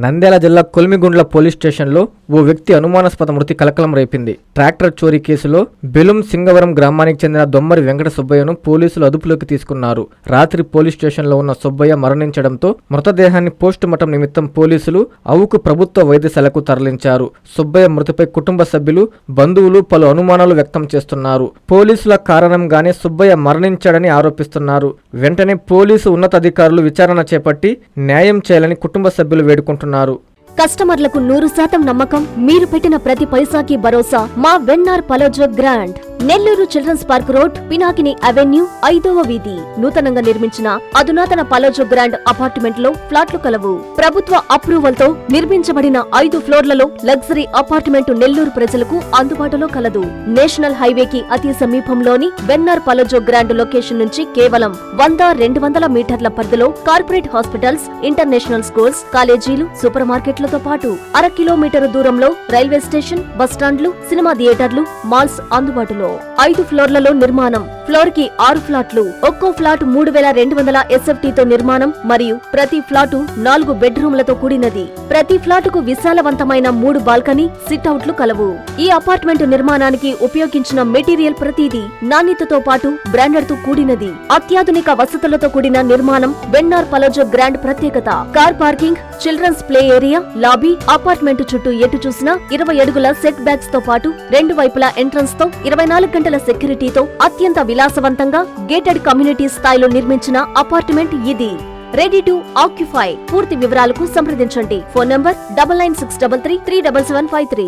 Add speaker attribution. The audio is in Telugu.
Speaker 1: నంద్యాల జిల్లా కొల్మిగుండ్ల పోలీస్ స్టేషన్లో ఓ వ్యక్తి అనుమానాస్పద మృతి కలకలం రేపింది. ట్రాక్టర్ చోరీ కేసులో బెలుం సింగవరం గ్రామానికి చెందిన దొమ్మరి వెంకట సుబ్బయ్యను పోలీసులు అదుపులోకి తీసుకున్నారు. రాత్రి పోలీస్ స్టేషన్లో ఉన్న సుబ్బయ్య మరణించడంతో మృతదేహాన్ని పోస్టుమార్టం నిమిత్తం పోలీసులు అవుకు ప్రభుత్వ వైద్యశాలకు తరలించారు. సుబ్బయ్య మృతిపై కుటుంబ సభ్యులు, బంధువులు పలు అనుమానాలు వ్యక్తం చేస్తున్నారు. పోలీసుల కారణంగానే సుబ్బయ్య మరణించాడని ఆరోపిస్తున్నారు. వెంటనే పోలీసు ఉన్నతాధికారులు విచారణ చేపట్టి న్యాయం చేయాలని కుటుంబ సభ్యులు వేడుకుంటున్నారు.
Speaker 2: కస్టమర్లకు 100% నమ్మకం, మీరు పెట్టిన ప్రతి పైసాకి భరోసా మా వెన్నార్ పలోజో grand. Nellore children's park road, Pinakini avenue, 5వ వీధి. నూతనంగా నిర్మించిన అధునాతన పలోజో గ్రాండ్ అపార్ట్మెంట్ లో ఫ్లాట్లు కలవు. ప్రభుత్వ అప్రూవల్ తో నిర్మించబడిన 5 ఫ్లోర్లలో లగ్జరీ అపార్ట్మెంట్ నెల్లూరు ప్రజలకు అందుబాటులో కలదు. నేషనల్ హైవేకి అతి సమీపంలోని వెన్నార్ పలోజో గ్రాండ్ లొకేషన్ నుంచి కేవలం 100-200 మీటర్ల పరిధిలో కార్పొరేట్ హాస్పిటల్స్, ఇంటర్నేషనల్ స్కూల్స్, కాలేజీలు, సూపర్ మార్కెట్లతో పాటు 1/2 కిలోమీటర్ దూరంలో రైల్వే స్టేషన్, బస్టాండ్లు, సినిమా థియేటర్లు, మాల్స్ అందుబాటులో. 5 ఫ్లోర్లలో నిర్మాణం. ఫ్లోర్ కి 6 ఫ్లాట్లు. ఒక్కో ఫ్లాట్ 3200 SFT తో నిర్మాణం మరియు ప్రతి ఫ్లాటు 4 బెడ్రూమ్లతో కూడినది. ప్రతి ఫ్లాటుకు విశాలవంతమైన 3 బాల్కనీ, సిట్అవుట్లు కలవు. ఈ అపార్ట్మెంట్ నిర్మాణానికి ఉపయోగించిన మెటీరియల్ ప్రతిదీ నాణ్యతతో పాటు బ్రాండెడ్ తో కూడినది. అత్యాధునిక వసతులతో కూడిన నిర్మాణం వెన్నార్ పలోజో గ్రాండ్ ప్రత్యేకత. Car parking, children's play area, lobby, apartment చుట్టూ ఎటు చూసినా 20 అడుగుల సెట్ బ్యాక్స్ తో పాటు 2 వైపులా ఎంట్రన్స్ తో 24 గంటల సెక్యూరిటీతో అత్యంత విలాసవంతంగా గేటెడ్ కమ్యూనిటీ స్థాయిలో నిర్మించిన అపార్ట్మెంట్ ఇది. Ready to occupy. పూర్తి వివరాలకు సంప్రదించండి. Phone number 9963337753.